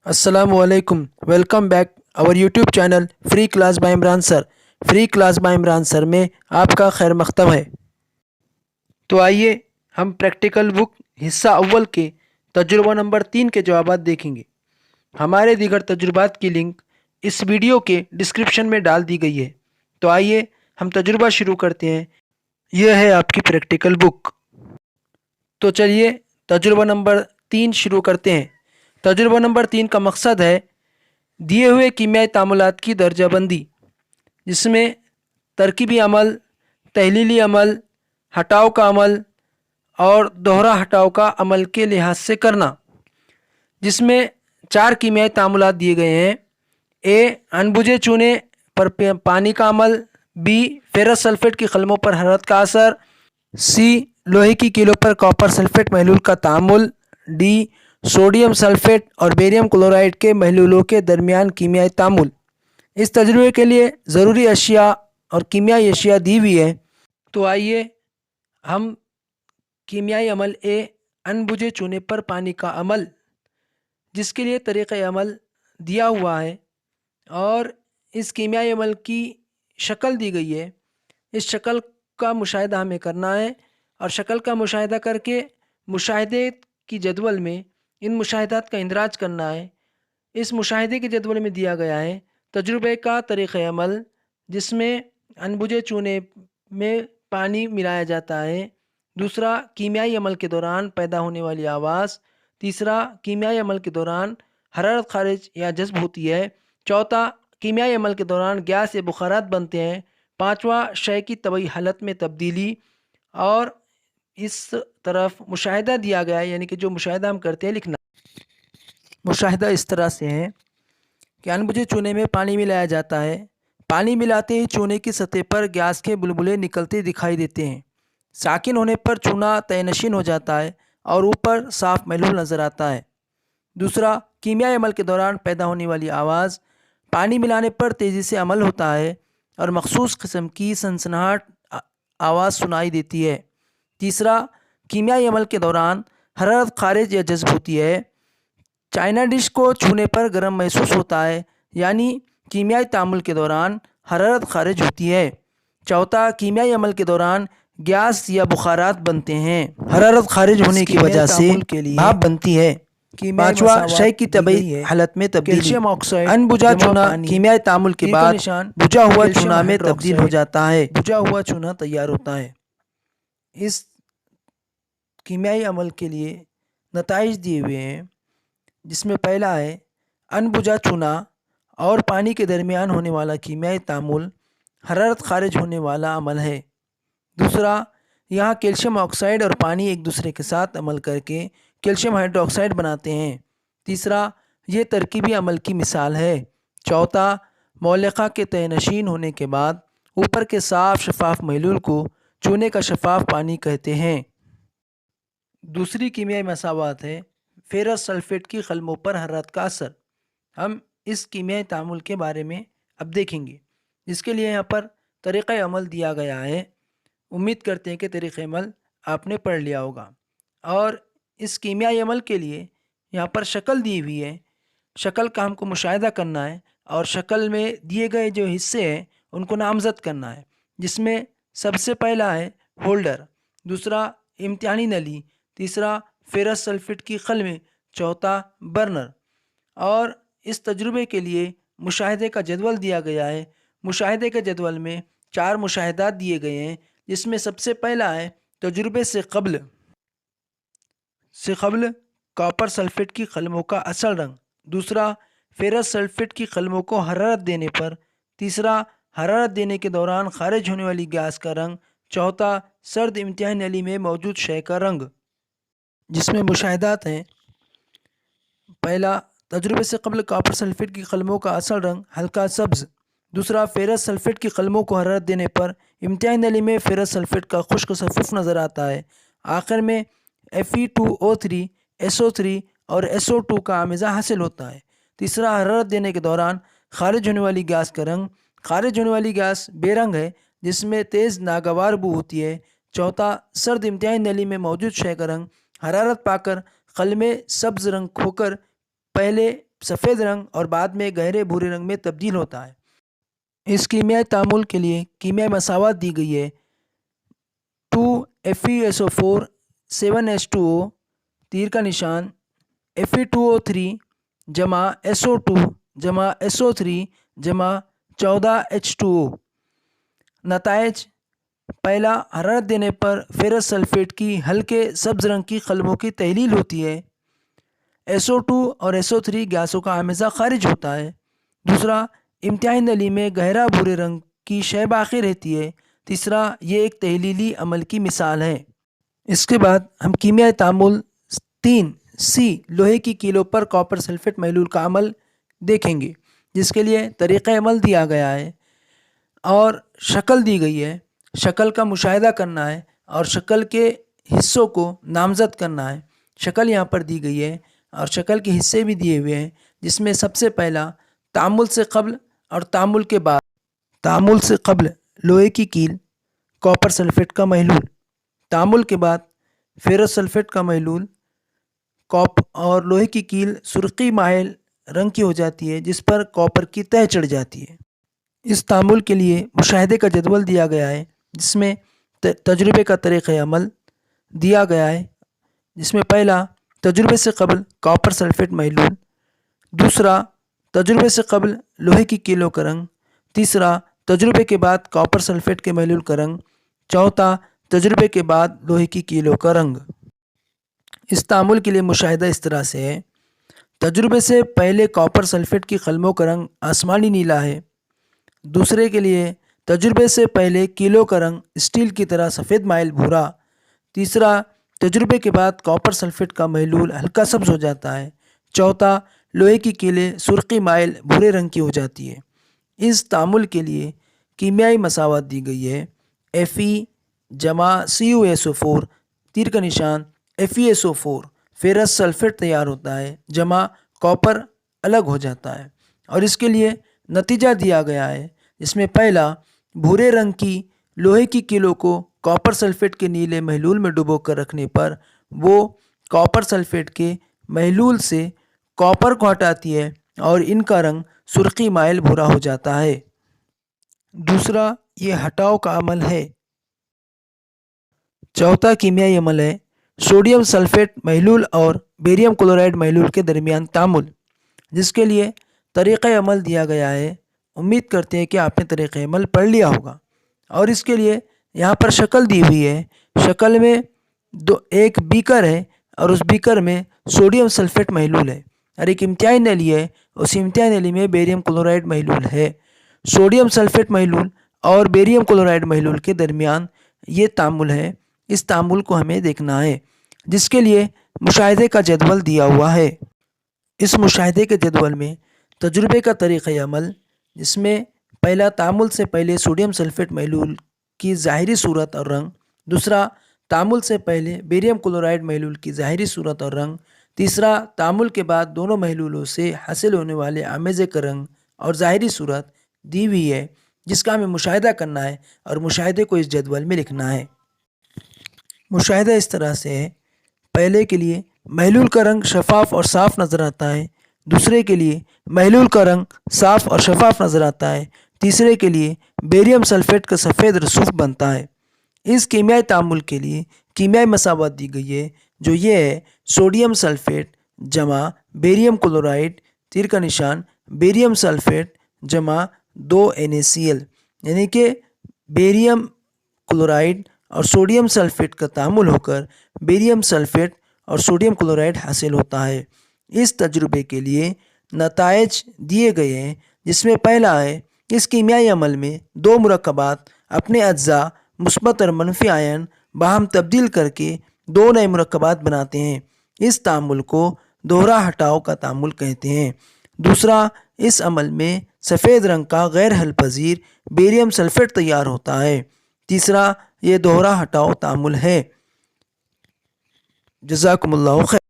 Assalamu alaikum. Welcome back our YouTube channel free class by Imran sir. Free class by Imran sir में आपका खैर मकदम है। तो आइए हम प्रैक्टिकल बुक हिस्सा अव्वल के तजुर्बा नंबर 3 के जवाबात देखेंगे। हमारे दीगर तजुर्बात की लिंक इस वीडियो के डिस्क्रिप्शन में डाल दी गई है। तो आइए हम तजुर्बा शुरू करते हैं। यह है आपकी प्रैक्टिकल बुक। तो चलिए तजुर्बा नंबर 3 शुरू करते हैं। तजुर्बा नंबर 3 का मकसद है दिए हुए कीमियाई तामुलात की दर्जाबंदी, जिसमें तरकीबी अमल, तहलीली अमल, हटाव का अमल और दोहरा हटाव का अमल के लिहाज से करना। जिसमें 4 कीमियाई तामुलात दिए गए हैं। ए अनबुझे चूने पर पानी का अमल, बी फेरस सल्फेट की कलमों पर हरारत का असर, सी लोहे की कीलों पर कॉपर सल्फेट महलूल का तामुल, डी सोडियम सल्फेट और बेरियम क्लोराइड के महलूलों के दरमियान कीमियाई तामुल। इस तजुर्बे के लिए ज़रूरी अशिया और कीमियाई अशिया दी हुई है। तो आइए हम कीमियाई अमल ए अनबुझे चूने पर पानी का अमल, जिसके लिए तरीक़े अमल दिया हुआ है और इस कीमियाई अमल की शक्ल दी गई है। इस शक्ल का मुशाहिदा हमें करना है और शक्ल का मुशाहिदा करके मुशाहिदे की जदवल में इन मुशाहिदात का इंदराज करना है। इस मुशाहिदे के जदवल में दिया गया है तजुर्बे का तरीक़े अमल, जिसमें अनबुझे चूने में पानी मिलाया जाता है। दूसरा, कीमियाई अमल के दौरान पैदा होने वाली आवाज़। तीसरा, कीमियाई अमल के दौरान हरारत खारिज या जज्ब होती है। चौथा, कीमियाई अमल के दौरान गैस या बुखारात बनते हैं। पाँचवा, शय की तबई हालत में तब्दीली। और इस तरफ मुशाहिदा दिया गया है, यानी कि जो मुशाहिदा हम करते हैं लिखना। मुशाहिदा इस तरह से है कि अनबुझे चूने में पानी मिलाया जाता है। पानी मिलाते ही चूने की सतह पर गैस के बुलबुले निकलते दिखाई देते हैं। साकिन होने पर चूना तयनशीन हो जाता है और ऊपर साफ महलूल नज़र आता है। दूसरा, कीमियाई अमल के दौरान पैदा होने वाली आवाज़। पानी मिलाने पर तेज़ी से अमल होता है और मखसूस किस्म की सनसनाहट आवाज़ सुनाई देती है। तीसरा, कीमियाई अमल के दौरान हरारत खारिज या जज्ब होती है। चाइना डिश को छूने पर गर्म महसूस होता है, यानी कीमियाई तामुल के दौरान हरारत खारिज होती है। चौथा, कीमियाई अमल के दौरान गैस या बुखारात बनते हैं। हरारत खारिज होने की वजह से भाप बनती है। पांचवा, शय की तबई हालत में तब्दीली। कैल्शियम ऑक्साइड अनबुझा चूना कीमियाई तामुल के बाद बुझा हुआ चूना में तब्दील हो जाता है। बुझा हुआ चूना तैयार होता है। इस कीमियाई अमल के लिए नताइज दिए हुए हैं, जिसमें पहला है अनबुझा चूना और पानी के दरमियान होने वाला कीमियाई तामुल हरारत खारिज होने वाला अमल है। दूसरा, यहाँ कैल्शियम ऑक्साइड और पानी एक दूसरे के साथ अमल करके कैल्शियम हाइड्रोक्साइड बनाते हैं। तीसरा, ये तरकीबी अमल की मिसाल है। चौथा, मौलिका के तयनशीन होने के बाद ऊपर के साफ शफाफ महलूल को चूने का शफाफ पानी कहते हैं। दूसरी कीमियाई मसावात है फेरस सल्फेट की कलमों पर हरारत का असर। हम इस कीमियाई तामुल के बारे में अब देखेंगे, जिसके लिए यहाँ पर तरीक़ा अमल दिया गया है। उम्मीद करते हैं कि तरीक़ा अमल आपने पढ़ लिया होगा। और इस कीमियाई अमल के लिए यहाँ पर शक्ल दी हुई है। शक्ल का हमको मुशाहिदा करना है और शक्ल में दिए गए जो हिस्से हैं उनको नामज़द करना है, जिसमें सबसे पहला है होल्डर, दूसरा इम्तिहानी नली, तीसरा फेरस सल्फेट की कलमें, चौथा बर्नर। और इस तजुर्बे के लिए मुशाहिदे का जदवल दिया गया है। मुशाहिदे के जदवल में 4 मुशाहिदात दिए गए हैं, जिसमें सबसे पहला है तजुर्बे से कब्ल कॉपर सल्फेट की कलमों का असल रंग। दूसरा, फेरस सल्फेट की कलमों को हरारत देने पर। तीसरा, हरारत देने के दौरान खारिज होने वाली गैस का रंग। चौथा, सर्द इम्तिहानी नली में मौजूद शय का रंग। जिसमें मुशाहिदात हैं, पहला, तजुर्बे से कब्ल कॉपर सल्फेट की कलमों का असल रंग हल्का सब्ज़। दूसरा, फेरस सल्फेट की कलमों को हरारत देने पर इम्तिहानी नली में फेरस सल्फेट का खुश्क सफ़ुफ़ नज़र आता है। आखिर में Fe2O3, SO3 और SO2 का आमेज़ा हासिल होता है। तीसरा, हरारत देने के दौरान खारिज होने वाली गैस का रंग। खारिज होने वाली गैस बेरंग है, जिसमें तेज़ नागवार बू होती है। चौथा, सर्द इम्तिहानी नली में मौजूद शय का रंग हरारत पाकर कलमे सब्ज़ रंग खोकर पहले سفید رنگ اور بعد میں گہرے بھورے رنگ میں تبدیل ہوتا ہے۔ اس کیمیائی تعامل کے لیے کیمیائی مساوات دی گئی ہے 2FeSO4 7H2O تیر کا نشان Fe2O3 جمع SO2 جمع SO3 جمع 14H2O۔ نتائج: پہلا، حرارت دینے پر فیرس سلفیٹ کی ہلکے سبز رنگ کی قلموں کی تحلیل ہوتی ہے۔ SO2 اور SO3 گیسوں کا آمیزہ خارج ہوتا ہے۔ دوسرا، امتیازی نلی میں گہرا بھورے رنگ کی شے باقی رہتی ہے۔ تیسرا، یہ ایک تحلیلی عمل کی مثال ہے۔ اس کے بعد ہم کیمیائی تعامل 3C لوہے کی کیلوں پر کاپر سلفیٹ محلول کا عمل دیکھیں گے، جس کے لیے طریقہ عمل دیا گیا ہے اور شکل دی گئی ہے۔ شکل کا مشاہدہ کرنا ہے اور شکل کے حصوں کو نامزد کرنا ہے۔ شکل یہاں پر دی گئی ہے اور شکل کے حصے بھی دیے ہوئے ہیں، جس میں سب سے پہلا تعامل سے قبل اور تعامل کے بعد۔ تعامل سے قبل لوہے کی کیل کاپر سلفیٹ کا محلول، تعامل کے بعد فیرس سلفیٹ کا محلول اور لوہے کی کیل سرخی مائل رنگ کی ہو جاتی ہے، جس پر کاپر کی تہ چڑھ جاتی ہے۔ اس تعامل کے لیے مشاہدے کا جدول دیا گیا ہے، جس میں تجربے کا طریقہ عمل دیا گیا ہے، جس میں پہلا تجربے سے قبل کاپر سلفیٹ محلول، دوسرا تجربے سے قبل لوہے کی کیلوں کا رنگ، تیسرا تجربے کے بعد کاپر سلفیٹ کے محلول کا رنگ، چوتھا تجربے کے بعد لوہے کی کیلوں کا رنگ۔ اس تعامل کے لیے مشاہدہ اس طرح سے ہے: تجربے سے پہلے کاپر سلفیٹ کی قلموں کا رنگ آسمانی نیلا ہے۔ دوسرے کے لیے تجربے سے پہلے کیلوں کا رنگ اسٹیل کی طرح سفید مائل بھورا۔ تیسرا، تجربے کے بعد کاپر سلفیٹ کا محلول ہلکا سبز ہو جاتا ہے۔ چوتھا، لوہے کی کیلیں سرخی مائل بھورے رنگ کی ہو جاتی ہے۔ اس تعامل کے لیے کیمیائی مساوات دی گئی ہے Fe جمع CuSO4 تیر کا نشان FeSO4 فیرس سلفیٹ تیار ہوتا ہے جمع کاپر الگ ہو جاتا ہے، اور اس کے لیے نتیجہ دیا گیا ہے، جس میں پہلا بھورے رنگ کی لوہے کی کیلوں کو کاپر سلفیٹ کے نیلے محلول میں ڈبو کر رکھنے پر وہ کاپر سلفیٹ کے محلول سے کاپر کو ہٹاتی ہے اور ان کا رنگ سرخی مائل بھورا ہو جاتا ہے۔ دوسرا، یہ ہٹاؤ کا عمل ہے۔ چوتھا کیمیائی عمل ہے سوڈیم سلفیٹ محلول اور بیریم کلورائڈ محلول کے درمیان تعامل، جس کے لیے طریقہ عمل دیا گیا ہے۔ امید کرتے ہیں کہ آپ نے طریقہ عمل پڑھ لیا ہوگا، اور اس کے لیے یہاں پر شکل دی ہوئی ہے۔ شکل میں ایک بیکر ہے اور اس بیکر میں سوڈیم سلفیٹ محلول ہے، اور ایک امتیازی نلی ہے، اس امتیازی نلی میں بیریم کلورائڈ محلول ہے۔ سوڈیم سلفیٹ محلول اور بیریم کلورائڈ محلول کے درمیان یہ تعامل ہے۔ اس تعامل کو ہمیں دیکھنا ہے، جس کے لیے مشاہدے کا جدول دیا ہوا ہے۔ اس مشاہدے کے جدول میں تجربے کا طریقہ عمل، جس میں پہلا تعامل سے پہلے سوڈیم سلفیٹ محلول کی ظاہری صورت اور رنگ، دوسرا تعامل سے پہلے بیریم کلورائڈ محلول کی ظاہری صورت اور رنگ، تیسرا تعامل کے بعد دونوں محلولوں سے حاصل ہونے والے آمیزے کا رنگ اور ظاہری صورت دی ہوئی ہے، جس کا ہمیں مشاہدہ کرنا ہے اور مشاہدے کو اس جدول میں لکھنا ہے۔ مشاہدہ اس طرح سے ہے: پہلے کے لیے محلول کا رنگ شفاف اور صاف نظر آتا ہے، دوسرے کے لیے محلول کا رنگ صاف اور شفاف نظر آتا ہے، تیسرے کے لیے بیریم سلفیٹ کا سفید رسوخ بنتا ہے۔ اس کیمیائی تعامل کے لیے کیمیائی مساوات دی گئی ہے، جو یہ ہے سوڈیم سلفیٹ جمع بیریم کلورائڈ تیر کا نشان بیریم سلفیٹ جمع 2NaCl، یعنی کہ بیریم کلورائڈ اور سوڈیم سلفیٹ کا تعامل ہو کر بیریم سلفیٹ اور سوڈیم کلورائڈ حاصل ہوتا ہے۔ اس تجربے کے لیے نتائج دیے گئے ہیں، جس میں پہلا ہے اس کیمیائی عمل میں دو مرکبات اپنے اجزاء مثبت اور منفی آئن باہم تبدیل کر کے دو نئے مرکبات بناتے ہیں۔ اس تعامل کو دوہرا ہٹاؤ کا تعامل کہتے ہیں۔ دوسرا، اس عمل میں سفید رنگ کا غیر حل پذیر بیریم سلفیٹ تیار ہوتا ہے۔ تیسرا، یہ دوہرا ہٹاؤ تعامل ہے۔ جزاکم اللہ خیر۔